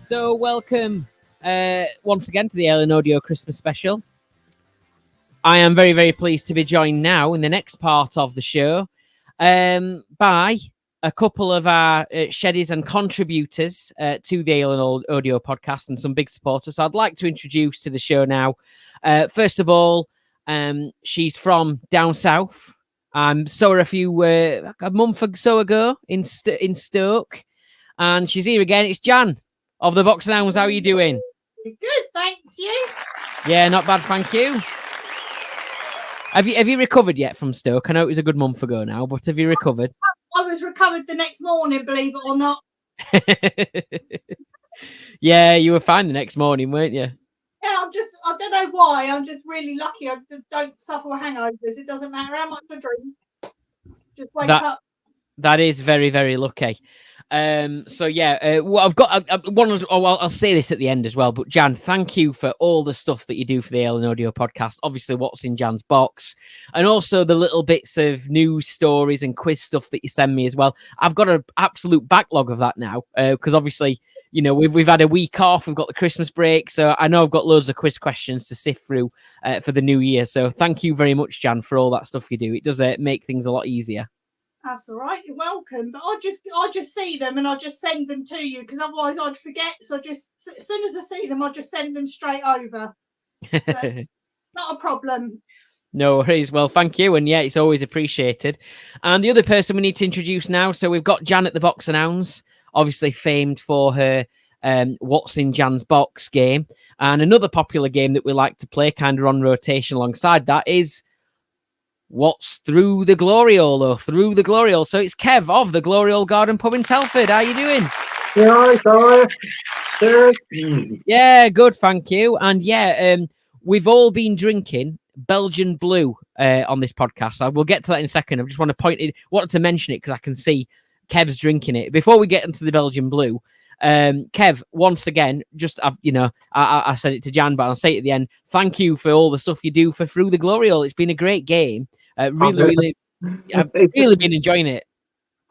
So welcome once again to the Ellen Audio Christmas special. I am very, very pleased to be joined now in the next part of the show by a couple of our sheddies and contributors to the Ellen Audio podcast and some big supporters. So I'd like to introduce to the show now. First of all, she's from down south. Saw her a month or so ago in Stoke. And she's here again. It's Jan of the Box Hounds. How are you doing? Good, thanks. You? Yeah, not bad, thank you. Have you recovered yet from Stoke? I know it was a good month ago now, but have you recovered? I was recovered the next morning, believe it or not. Yeah, you were fine the next morning, weren't you? Yeah, I don't know why. I'm just really lucky. I don't suffer hangovers. It doesn't matter how much I drink. Just wake up. That is very, very lucky. So yeah, well, I've got I'll say this at the end as well. But Jan, thank you for all the stuff that you do for the Ellen Audio podcast. Obviously, what's in Jan's box, and also the little bits of news stories and quiz stuff that you send me as well. I've got an absolute backlog of that now because obviously, you know, we've had a week off. We've got the Christmas break, so I know I've got loads of quiz questions to sift through for the new year. So thank you very much, Jan, for all that stuff you do. It does make things a lot easier. That's all right. You're welcome. But I just see them and I just send them to you because otherwise I'd forget. So just as soon as I see them, I just send them straight over. So, not a problem. No worries. Well, thank you. And yeah, it's always appreciated. And the other person we need to introduce now. So we've got Jan at the Box Hounds, obviously famed for her What's in Jan's Box game. And another popular game that we like to play kind of on rotation alongside that is What's Through the Gloryhole or Through the Gloryhole. So it's Kev of the Gloryhole Garden Pub in Telford. How are you doing? Yeah, right, good. Yeah, good, thank you. And yeah, we've all been drinking Belgian Blue on this podcast. I will get to that in a second. I just wanted to mention it because I can see Kev's drinking it. Before we get into the Belgian Blue, Kev, once again, I said it to Jan, but I'll say it at the end. Thank you for all the stuff you do for Through the Gloryhole. It's been a great game. I've really been enjoying it.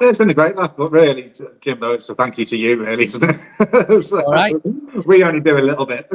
It's been a great laugh, but really, Kimbo, it's a thank you to you, really, isn't it? So, all right. We only do a little bit.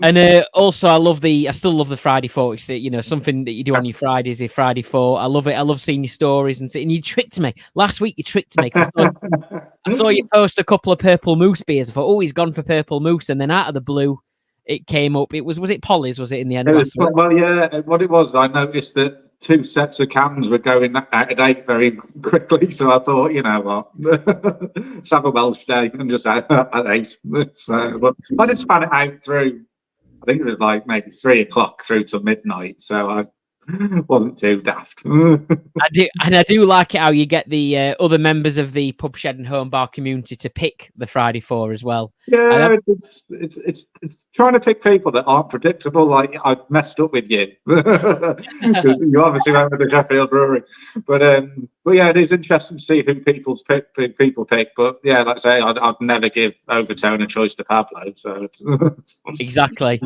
And also, I still love the Friday 4. It's, you know, something that you do on your Fridays, your Friday 4. I love it. I love seeing your stories and you tricked me. Last week, you tricked me. I saw you post a couple of Purple Moose beers. I thought, oh, he's gone for Purple Moose. And then out of the blue, it came up. Was it Polly's, was it, in the end? Well, yeah, what it was, I noticed that 2 sets of cans were going out of date very quickly. So I thought, you know what, let's have a Welsh day and just at 8. So, but I did span it out through, I think it was like maybe 3 o'clock through to midnight. So I wasn't too daft. I do like it how you get the other members of the Pub Shed and Home Bar community to pick the Friday 4 as well. Yeah, it's trying to pick people that aren't predictable. Like I messed up with you. You obviously went with the Sheffield Brewery, but yeah, it is interesting to see who people pick. But yeah, like I say, I'd never give Overtone a choice to Pablo. So exactly.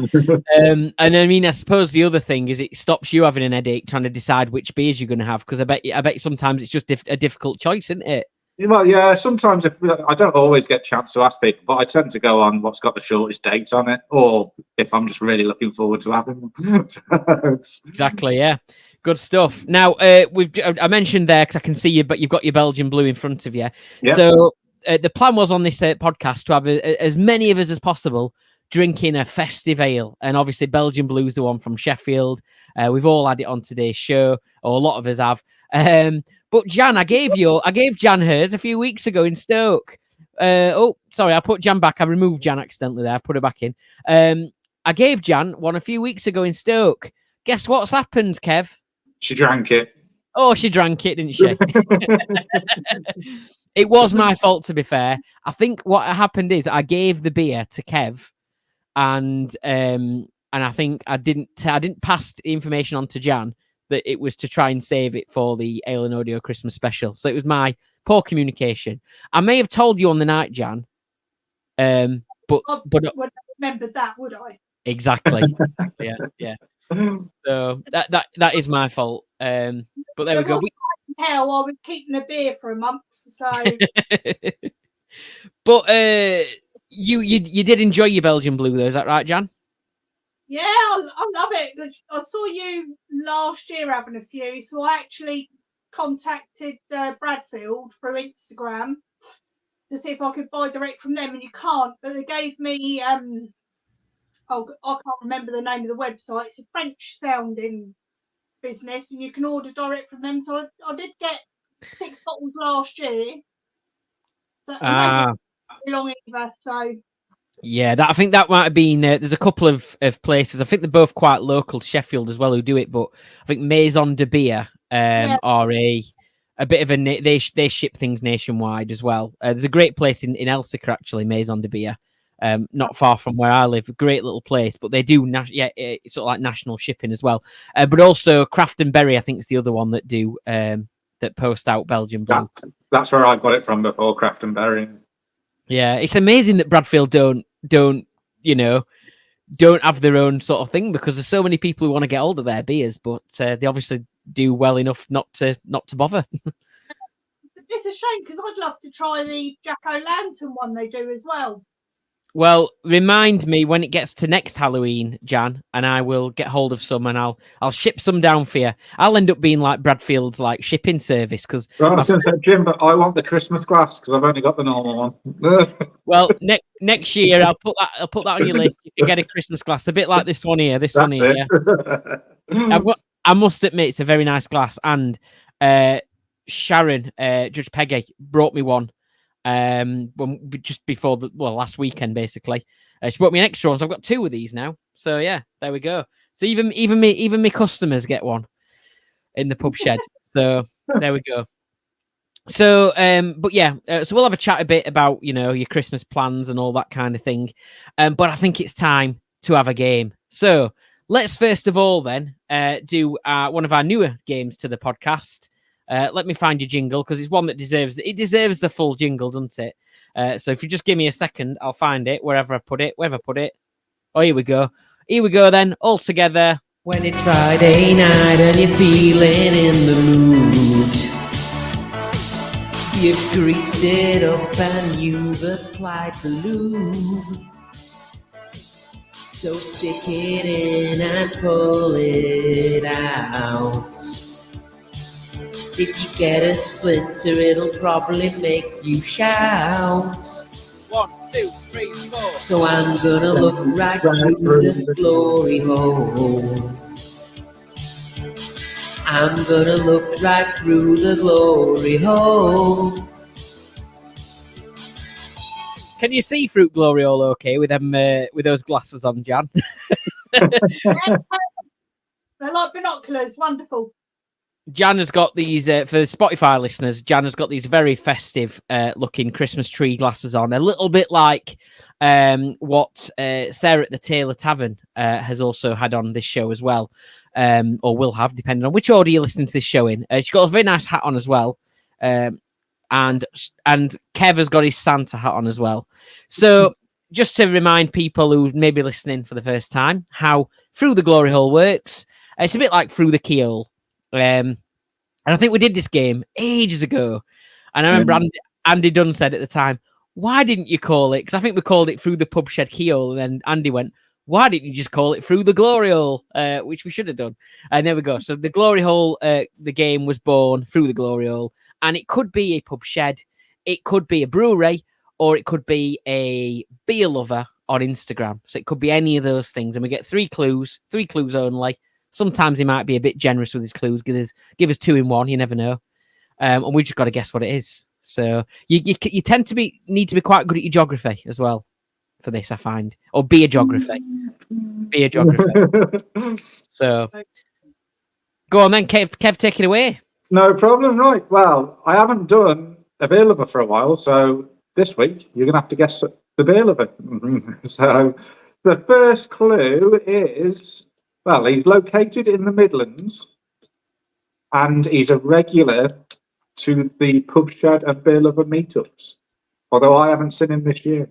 And I mean, I suppose the other thing is it stops you having an headache trying to decide which beers you're going to have, because I bet sometimes it's just a difficult choice, isn't it? Well, yeah, sometimes I don't always get a chance to ask people, but I tend to go on what's got the shortest date on it, or if I'm just really looking forward to having them. Exactly, yeah. Good stuff. Now, I mentioned there, because I can see you, but you've got your Belgian Blue in front of you. Yep. So the plan was on this podcast to have as many of us as possible drinking a festive ale, and obviously Belgian Blue's the one from Sheffield. We've all had it on today's show, or a lot of us have. But Jan, I gave Jan hers a few weeks ago in Stoke. Sorry, I put Jan back. I removed Jan accidentally there. I put her back in. I gave Jan one a few weeks ago in Stoke. Guess what's happened, Kev? She drank it. Oh, she drank it, didn't she? It was my fault, to be fair. I think what happened is I gave the beer to Kev, and I think I didn't pass the information on to Jan that it was to try and save it for the Ellen Audio Christmas special. So it was my poor communication. I may have told you on the night, Jan, but I wouldn't have remembered that, would I? Exactly. Yeah. So that is my fault. But there we go. Hell, I was keeping a beer for a month, so. But You did enjoy your Belgian blue, though, is that right, Jan? Yeah, I love it. I saw you last year having a few, so I actually contacted Bradfield through Instagram to see if I could buy direct from them, and you can't. But they gave me I can't remember the name of the website. It's a French sounding business, and you can order direct from them. So I did get 6 bottles last year. So and they didn't take long either. So. Yeah, I think that might have been. There's a couple of places. I think they're both quite local to Sheffield as well who do it. But I think Maison de Beer are a bit of a. They ship things nationwide as well. There's a great place in Elsica actually, Maison de Beer, not far from where I live. A great little place, but they do it's sort of like national shipping as well. But also Craft and Berry, I think is the other one that do that post out Belgian blue. That's where I got it from before, Craft and Berry. Yeah, it's amazing that Bradfield don't have their own sort of thing, because there's so many people who want to get hold of their beers, but they obviously do well enough not to bother. It's a shame because I'd love to try the Jack-o'-lantern one they do as well. Well, remind me when it gets to next Halloween, Jan, and I will get hold of some and I'll ship some down for you. I'll end up being like Bradfield's like shipping service because I was going to say, Jim, but I want the Christmas glass because I've only got the normal one. Well, next year I'll put that on your list. You can get a Christmas glass, a bit like this one here. Yeah. I must admit, it's a very nice glass, and Sharon, Judge Peggy, brought me one. Just before last weekend basically, she brought me an extra one, so I've got 2 of these now. So yeah, there we go. So even me customers get one in the pub shed. So there we go. So but yeah, so we'll have a chat a bit about your Christmas plans and all that kind of thing. But I think it's time to have a game. So let's first of all then do one of our newer games to the podcast. Let me find your jingle because it's one that deserves the full jingle, doesn't it? So if you just give me a second, I'll find it wherever I put it. Oh, here we go then, all together. When it's Friday night and you're feeling in the mood, you've greased it up and you've applied the lube. So stick it in and pull it out. If you get a splinter, it'll probably make you shout. 1, 2, 3, 4. So I'm gonna look right through the glory hole. I'm gonna look right through the glory hole. Can you see through glory hole okay with them with those glasses on, Jan? They're like binoculars. Wonderful. Jan has got these, for Spotify listeners, Jan has got these very festive looking Christmas tree glasses on. A little bit like what Sarah at the Taylor Tavern has also had on this show as well, or will have, depending on which order you're listening to this show in. She's got a very nice hat on as well. And Kev has got his Santa hat on as well. So just to remind people who may be listening for the first time how Through the Glory Hole works, it's a bit like Through the Keyhole. And I think we did this game ages ago, and I remember Andy Dunn said at the time, "Why didn't you call it?" Because I think we called it Through the Pub Shed Keyhole, and then Andy went, "Why didn't you just call it Through the Glory Hole?" Which we should have done. And there we go. So the Glory Hole, the game was born through the Glory Hole, and it could be a pub shed, it could be a brewery, or it could be a beer lover on Instagram. So it could be any of those things, and we get 3 clues only. Sometimes he might be a bit generous with his clues. Give us 2 in 1. You never know. And we just got to guess what it is. So you tend to need to be quite good at your geography as well for this, I find, or beer geography. So go on then, Kev, take it away. No problem. Right. Well, I haven't done a beer lover for a while, so this week you're gonna have to guess the beer lover. So the first clue is, well, he's located in the Midlands and he's a regular to the pub shed and beer lover meetups, although I haven't seen him this year.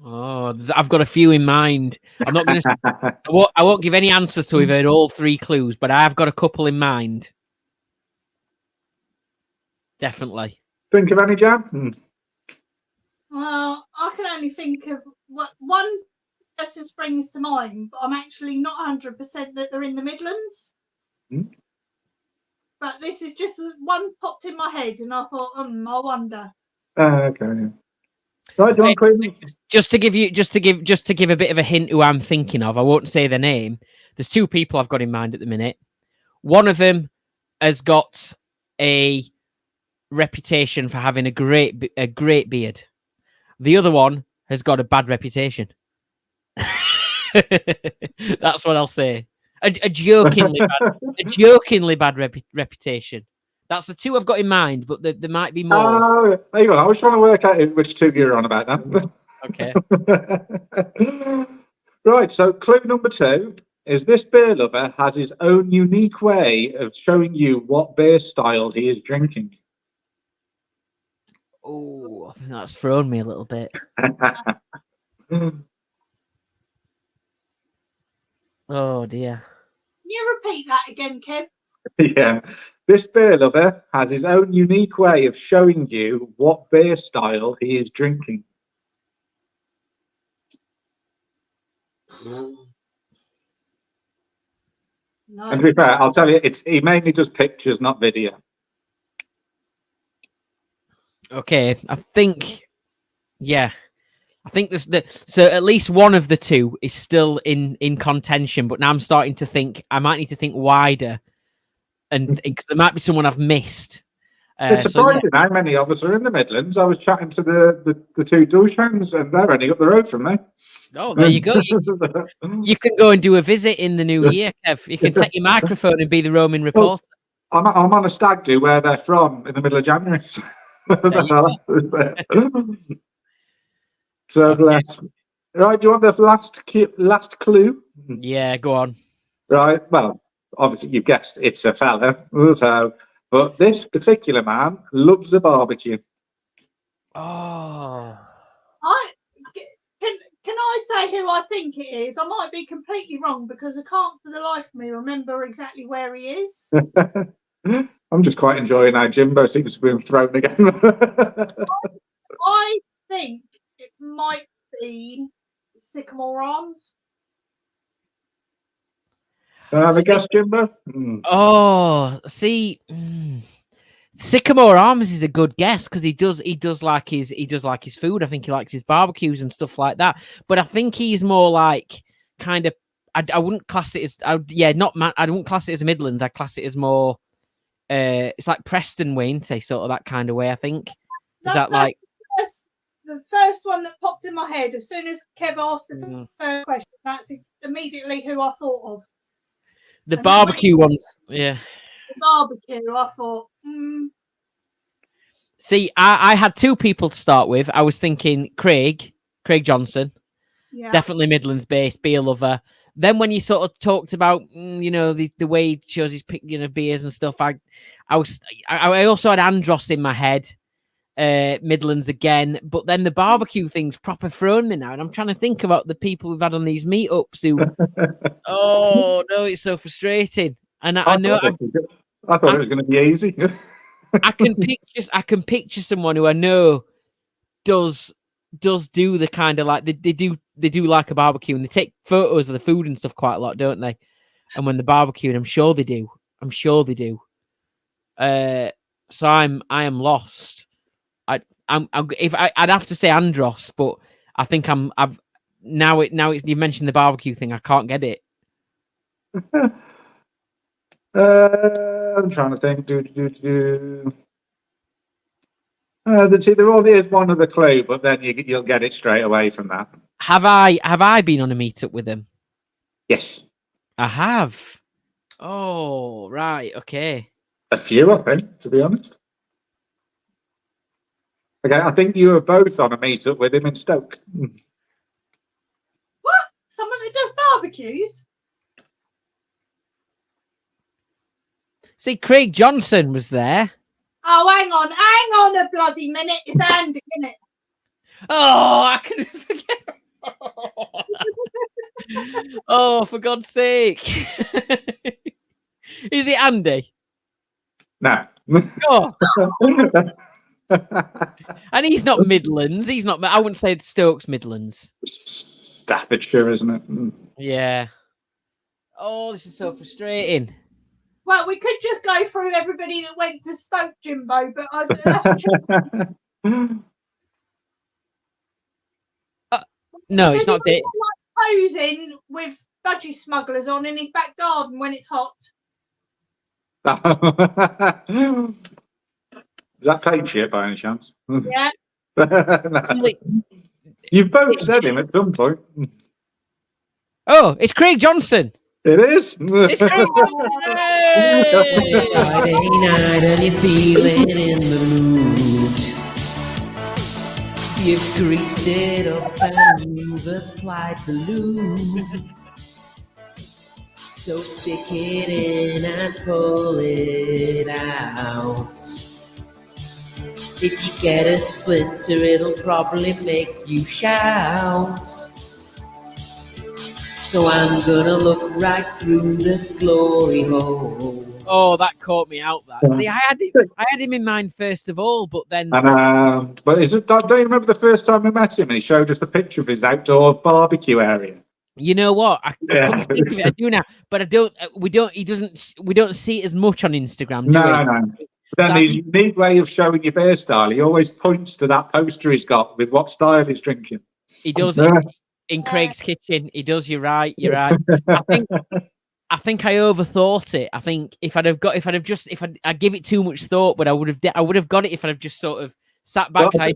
Oh, I've got a few in mind. I'm not going to. I won't give any answers till we've heard all 3 clues, but I've got a couple in mind. Definitely. Think of any, Jan? only think of one person springs to mind, but I'm actually not 100% that they're in the Midlands. But this is just one popped in my head, and I thought, I wonder. Okay. Yeah. Right, John Cleveland. Just to give a bit of a hint who I'm thinking of, I won't say their name. There's two people I've got in mind at the minute. One of them has got a reputation for having a great beard. The other one has got a bad reputation. That's what I'll say. A jokingly bad reputation. That's the two I've got in mind, but there might be more. Oh, there you go. I was trying to work out which two you're on about that. Okay. Right, so clue number 2 is this beer lover has his own unique way of showing you what beer style he is drinking. Oh, I think that's thrown me a little bit. Oh dear. Can you repeat that again, Kev? Yeah. This beer lover has his own unique way of showing you what beer style he is drinking. No. And to be fair, I'll tell you, he mainly does pictures, not video. Okay, I think there's so at least one of the two is still in contention, but now I'm starting to think I might need to think wider, and there might be someone I've missed. It's surprising how many of us are in the Midlands. I was chatting to the two Box Hounds, and they're only up the road from me. Oh, there you go. You can go and do a visit in the new year, Kev. You can take your microphone and be the roaming reporter. I'm on a stag do where they're from in the middle of January. So Okay. bless. Right, do you want the last clue? Yeah, go on. Right, well, obviously you've guessed it's a fella. So, but this particular man loves a barbecue. Oh. Can I say who I think it is? I might be completely wrong because I can't for the life of me remember exactly where he is. I'm just quite enjoying how Jimbo seems to be thrown again. I think it might be Sycamore Arms. Have a guess, Jimbo? Oh, see, Sycamore Arms is a good guess because he does like his food. I think he likes his barbecues and stuff like that. But I think he's more like kind of. I wouldn't class it as I wouldn't class it as Midlands. I class it as more. It's like Preston way, ain't he? Sort of that kind of way. I think. Is that like the first one that popped in my head as soon as Kev asked the first question? That's immediately who I thought of. The barbecue ones, yeah. The barbecue, I thought. See, I had two people to start with. I was thinking Craig Johnson, definitely Midlands based, beer lover. Then when you sort of talked about, the way he chose his beers and stuff, I also had Andros in my head, Midlands again. But then the barbecue thing's proper thrown me now, and I'm trying to think about the people we've had on these meetups who. Oh no, it's so frustrating. And I know I thought it was going to be easy. I can picture someone who I know does do the kind of like they do like a barbecue and they take photos of the food and stuff quite a lot, don't they? And when they're barbecuing, I'm sure they do. So I am lost. I'd have to say Andros, but I think I've now you mentioned the barbecue thing, I can't get it. I'm trying to think. See, there only is one other clue, but then you'll get it straight away from that. Have I been on a meetup with him? Yes, I have. Oh, right, okay. a few, I think, to be honest. Okay, I think you were both on a meetup with him in Stoke. What? Someone that does barbecues? See, Craig Johnson was there. Oh, hang on a bloody minute. It's Andy, isn't it? Oh, I couldn't forget. Oh, for God's sake. Is it Andy? No. Oh. And he's not Midlands. He's not. I wouldn't say Stokes Midlands. Staffordshire, isn't it? Yeah. Oh, this is so frustrating. Well, we could just go through everybody that went to Stoke, Jimbo, but that's no, it's not. Like posing with budgie smugglers on in his back garden when it's hot. Is that paid shit by any chance? Yeah. No. You've both said him at some point. Oh, it's Craig Johnson. It is. It's Craig Johnson. Friday night and you're feeling in the mood. You've greased it up and you've applied the lube. So stick it in and pull it out. If you get a splinter, it'll probably make you shout. So I'm gonna look right through the glory hole. Oh, that caught me out. That see, I had him in mind first of all, but then. And, but don't you remember the first time we met him? And he showed us the picture of his outdoor barbecue area. You know what? I couldn't think of it. I do now, but I don't. We don't see it as much on Instagram. Do we? No. Then the unique way of showing your beer style, he always points to that poster he's got with what style he's drinking. He does in Craig's kitchen. He does. You're right. I think I overthought it. I think if I give it too much thought, but I would have got it if I'd have just sort of sat back. The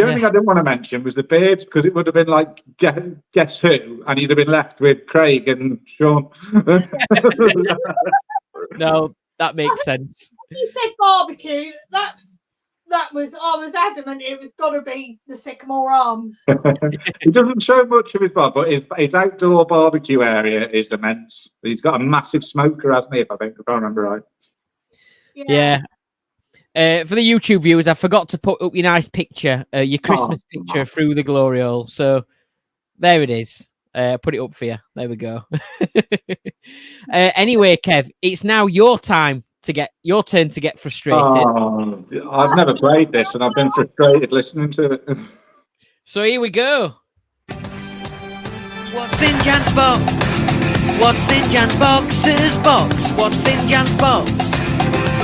only thing I didn't want to mention was the beard, because it would have been like guess who, and he'd have been left with Craig and Sean. No, that makes sense. You said barbecue. I was adamant it was got to be the Sycamore Arms. He doesn't show much of his bar, but his outdoor barbecue area is immense. He's got a massive smoker, hasn't he? If I remember right. Yeah. For the YouTube viewers, I forgot to put up your nice picture, your Christmas picture through the Gloryhole. So there it is. Put it up for you. There we go. Anyway, Kev, it's now your turn to get frustrated. Oh, I've never played this, and I've been frustrated listening to it. So here we go. What's in Jan's box? What's in Jan's box's box? What's in Jan's box?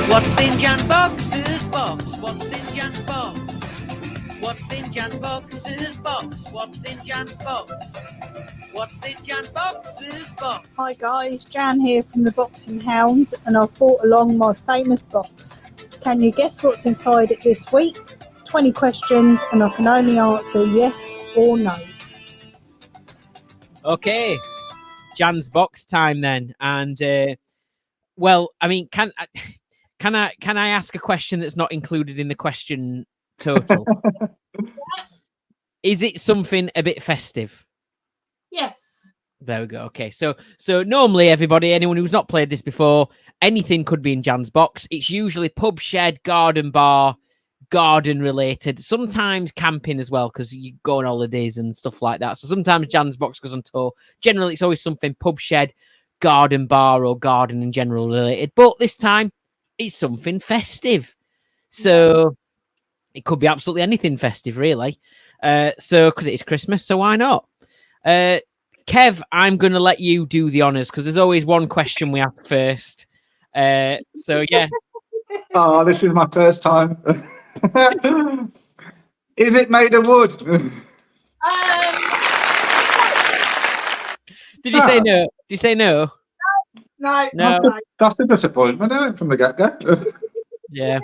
What's in Jan's box's box? What's in Jan's box? What's in Jan's box's box? What's in Jan's box? What's in Jan's box's box? Hi guys, Jan here from the Box Hounds, and I've brought along my famous box. Can you guess what's inside it this week? 20 questions, and I can only answer yes or no. Okay, Jan's box time then, and well, I mean, can I ask a question that's not included in the question total? Is it something a bit festive? Yes. There we go. Okay, so normally anyone who's not played this before, anything could be in Jan's box. It's usually pub, shed, garden bar, garden related. Sometimes camping as well, because you go on holidays and stuff like that. So sometimes Jan's box goes on tour. Generally, it's always something pub, shed, garden bar, or garden in general related. But this time, it's something festive. So it could be absolutely anything festive, really. So because it's Christmas, so why not? Kev, I'm going to let you do the honours because there's always one question we ask first. So, yeah. Oh, this is my first time. Is it made of wood? Did you say no? Did you say no? No. That's a disappointment, isn't it, from the get-go? Yeah.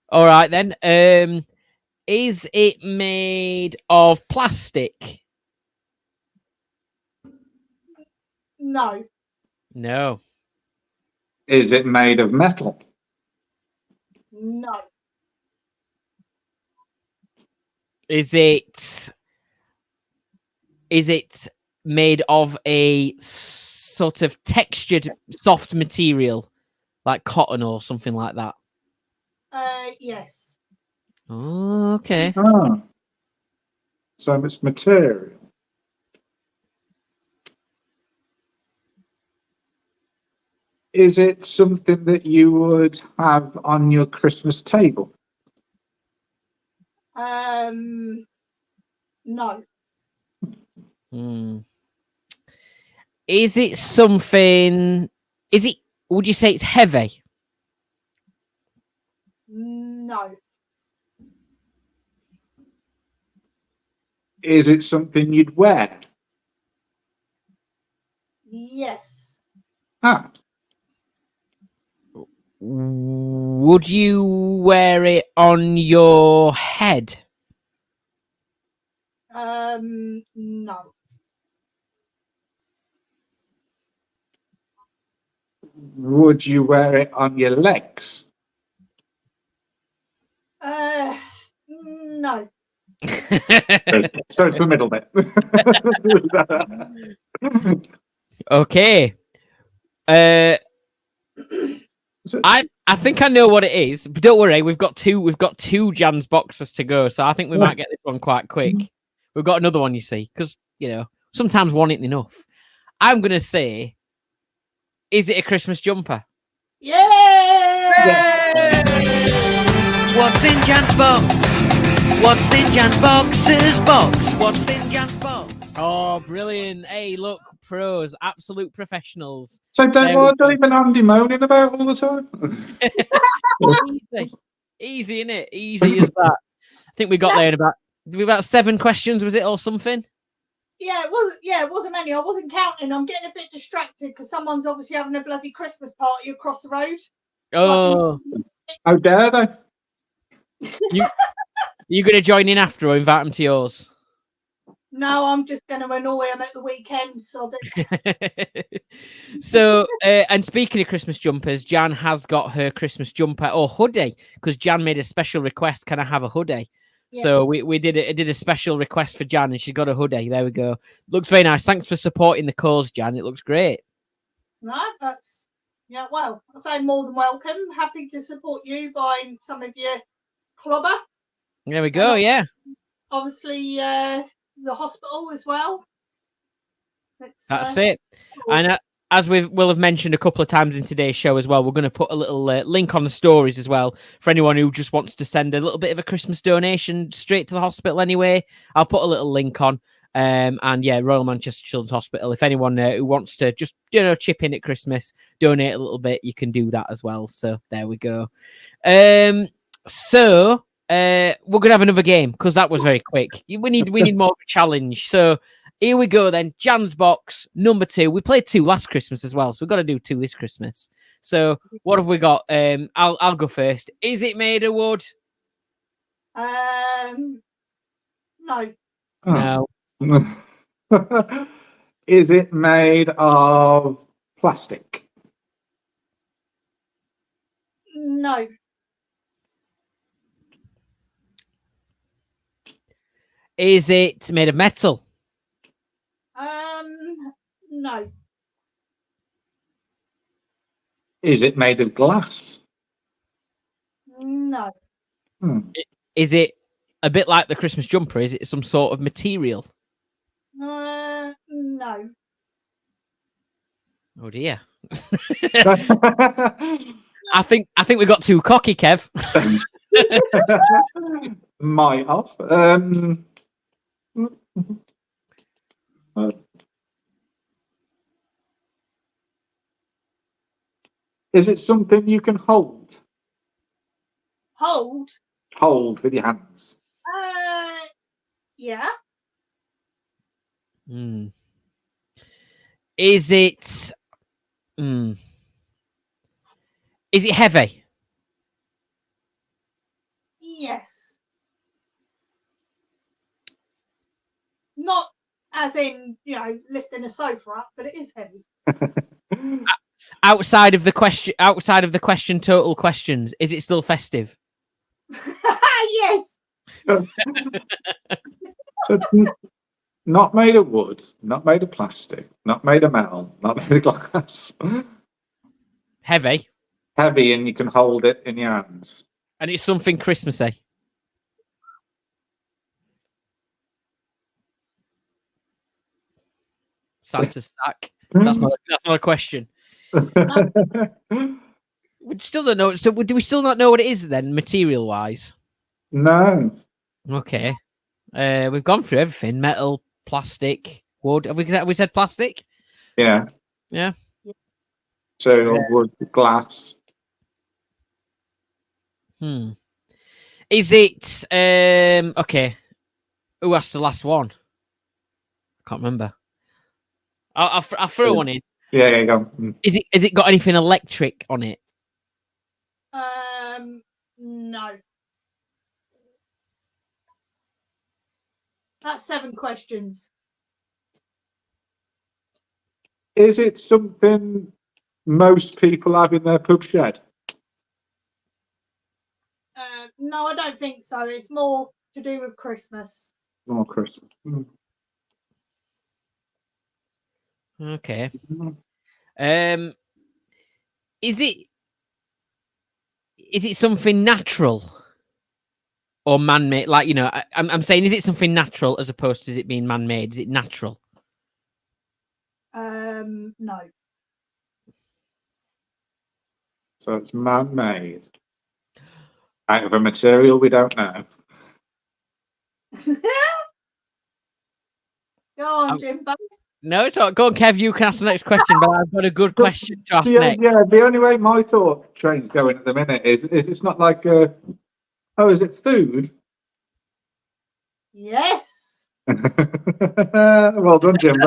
All right, then. Is it made of plastic? No. No. Is it made of metal? No. Is it made of a sort of textured soft material like cotton or something like that? Yes. Oh, okay. Ah. So it's material. Is it something that you would have on your Christmas table? No. Is it something? Would you say it's heavy? No. Is it something you'd wear? Yes. Ah, Would you wear it on your head? No. would you wear it on your legs? No. So it's the middle bit. Okay. I think I know what it is, but don't worry, we've got two Jan's boxes to go, so I think we might get this one quite quick. We've got another one, you see, because sometimes one isn't enough. I'm gonna say, is it a Christmas jumper? Yeah. What's in Jan's box? What's in Jan's box's box? What's in Jan's box? Oh, brilliant! Hey, look, pros, absolute professionals. So don't even Andy moaning about all the time. Easy, innit? Easy as that. I think we got there in about 7 questions, was it, or something? Yeah, it wasn't many. I wasn't counting. I'm getting a bit distracted because someone's obviously having a bloody Christmas party across the road. Oh, How dare they? You going to join in after or invite them to yours? No, I'm just going to annoy them at the weekend. So, and speaking of Christmas jumpers, Jan has got her Christmas jumper or hoodie because Jan made a special request. Can I have a hoodie? Yes. So we did a special request for Jan, and she got a hoodie. There we go. Looks very nice. Thanks for supporting the cause, Jan. It looks great. No, well, I say more than welcome. Happy to support you buying some of your clobber. There we go. Yeah. Obviously, the hospital as well. That's it. Cool. And as we'll have mentioned a couple of times in today's show as well, we're going to put a little link on the stories as well for anyone who just wants to send a little bit of a Christmas donation straight to the hospital anyway. I'll put a little link on. And yeah, Royal Manchester Children's Hospital. If anyone who wants to just chip in at Christmas, donate a little bit, you can do that as well. So there we go. So we're gonna have another game because that was very quick. We need more of a challenge. So here we go then. Jan's box number 2. We played 2 last Christmas as well, so we've got to do 2 this Christmas. So what have we got? I'll go first. Is it made of wood? No. No. Is it made of plastic? No. Is it made of metal? No. Is it made of glass? No. Is it a bit like the Christmas jumper? Is it some sort of material? No. Oh dear. I think we got too cocky, Kev. Might have. Is it something you can hold? Hold? Hold with your hands. Yeah. Is it? Is it heavy? Yes. Not as in, lifting a sofa up, but it is heavy. Outside of the question, total questions, is it still festive? Yes. So it's not made of wood, not made of plastic, not made of metal, not made of glass. Heavy, and you can hold it in your hands. And it's something Christmassy. Santa's sack. That's not a question. We still don't know. So do we still not know what it is then, material wise? No. Okay. We've gone through everything: metal, plastic, wood. Have we said plastic? Yeah. Yeah. So wood, glass. Is it okay? Who asked the last one? Can't remember. I'll throw one in. Yeah, go. Is it got anything electric on it? No. That's 7 questions. Is it something most people have in their pub shed? No, I don't think so. It's more to do with Christmas. More Christmas. Okay. Is it something natural or man-made? Like, you know, I'm saying, is it something natural as opposed to is it being man-made? Is it natural? No. So it's man-made. Out of a material we don't know. Go on, Jimbo. No, it's all right. Go on, Kev. You can ask the next question, but I've got a good question to ask next. Yeah, the only way my thought train's going at the minute is it's not like is it food? Yes. Well done, Jim.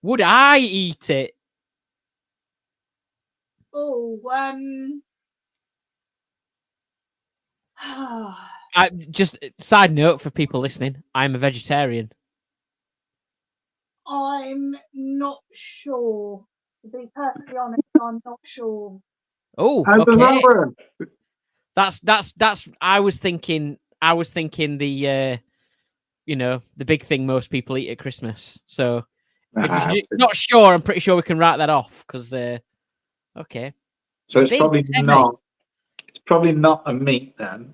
Would I eat it? Oh, Just side note for people listening, I'm a vegetarian. I'm not sure. To be perfectly honest, I'm not sure. Oh, how does that work? That's I was thinking the the big thing most people eat at Christmas. So if you're not sure, I'm pretty sure we can write that off because okay. So it's probably not. It's probably not a meat then.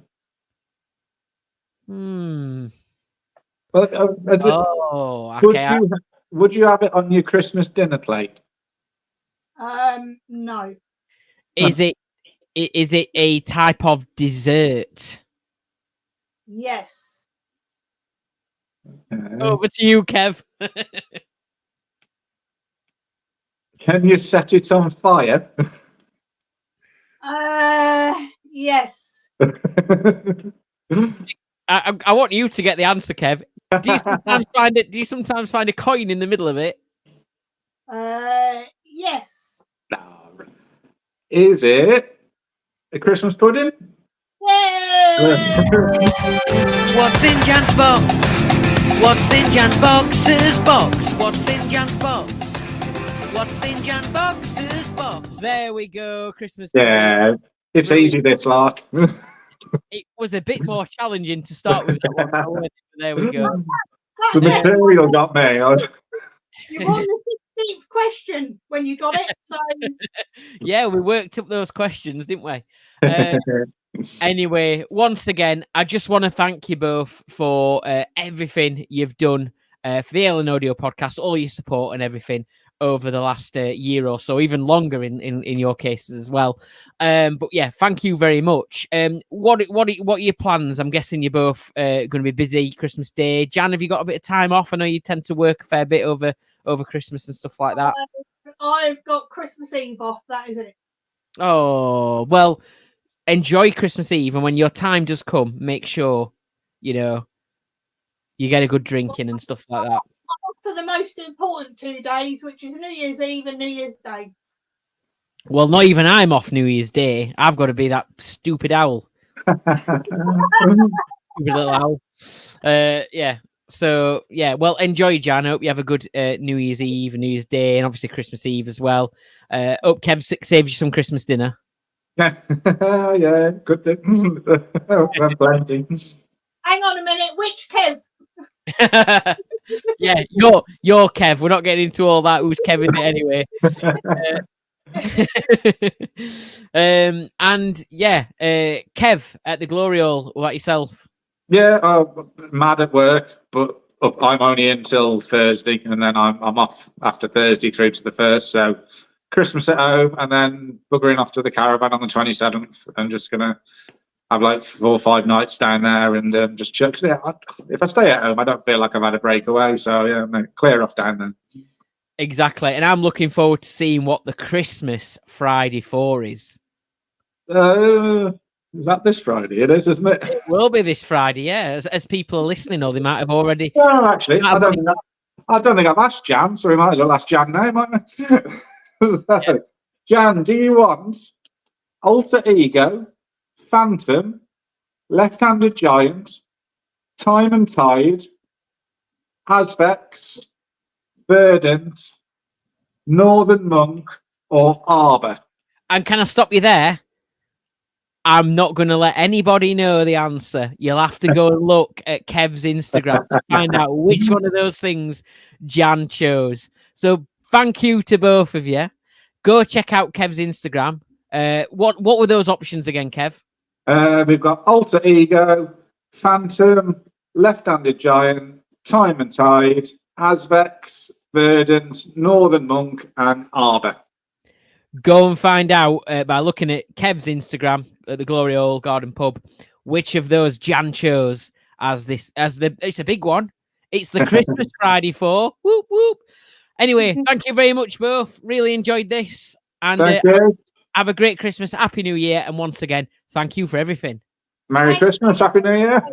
But, okay. Would you have it on your Christmas dinner plate? No. Is it a type of dessert? Yes. Over to you, Kev. Can you set it on fire? Yes. I want you to get the answer, Kev. Do you sometimes find a coin in the middle of it? Yes. Is it a Christmas pudding? Yay! What's in Jan's box? What's in Jan's box's box? What's in Jan's box? What's in Jan's box's box? There we go, Christmas. Yeah, it's easy this lot. It was a bit more challenging to start with that one. There we go. The material got me. You're on the 16th question when you got it. So yeah, we worked up those questions, didn't we? Anyway, once again, I just want to thank you both for everything you've done for the Ellen Audio podcast, all your support and everything over the last year or so, even longer in your cases as well. But yeah, thank you very much. What are your plans? I'm guessing you're both going to be busy Christmas Day. Jan, have you got a bit of time off? I know you tend to work a fair bit over Christmas and stuff like that. I've got Christmas Eve off. That is it. Oh, well, enjoy Christmas Eve, and when your time does come, make sure you get a good drinking and stuff like that. For the most important 2 days, which is New Year's Eve and New Year's Day. Well, not even I'm off New Year's Day. I've got to be that stupid owl. Stupid little owl. Yeah. So yeah. Well, enjoy, Jan. I hope you have a good New Year's Eve and New Year's Day, and obviously Christmas Eve as well. Hope Kev saves you some Christmas dinner. Yeah, good. Plenty. Hang on a minute. Which Kev? Yeah, you're Kev. We're not getting into all that. Who's Kev in it anyway? And yeah, Kev at the Gloryhole. What about yourself? Yeah, mad at work, but I'm only in till Thursday, and then I'm off after Thursday through to the 1st. So Christmas at home, and then buggering off to the caravan on the 27th, and just gonna have like 4 or 5 nights down there and just chill. 'Cause, if I stay at home, I don't feel like I've had a breakaway. So yeah, clear off down there. Exactly, and I'm looking forward to seeing what the Christmas Friday 4 is. Is that this Friday? It is, isn't it? It will be this Friday, yeah. As people are listening, or they might have already. No, actually, I don't think I've asked Jan, so we might as well ask Jan now, mightn't we? Yeah. Jan, do you want Alter Ego, Phantom, Left-Handed Giant, Time and Tide, Azvex, Verdant, Northern Monk, or Arbor? And can I stop you there? I'm not going to let anybody know the answer. You'll have to go and look at Kev's Instagram to find out which one of those things Jan chose. So thank you to both of you. Go check out Kev's Instagram. What were those options again, Kev? We've got Alter Ego, Phantom, Left-Handed Giant, Time and Tide, Azvex, Verdant, Northern Monk, and Arbor. Go and find out by looking at Kev's Instagram at the Gloryhole Garden Pub which of those Jan chose as it's a big one. It's the Christmas Friday 4. Whoop whoop. Anyway, thank you very much both. Really enjoyed this, and have a great Christmas, Happy New Year, and once again, thank you for everything. Merry Christmas, Happy New Year.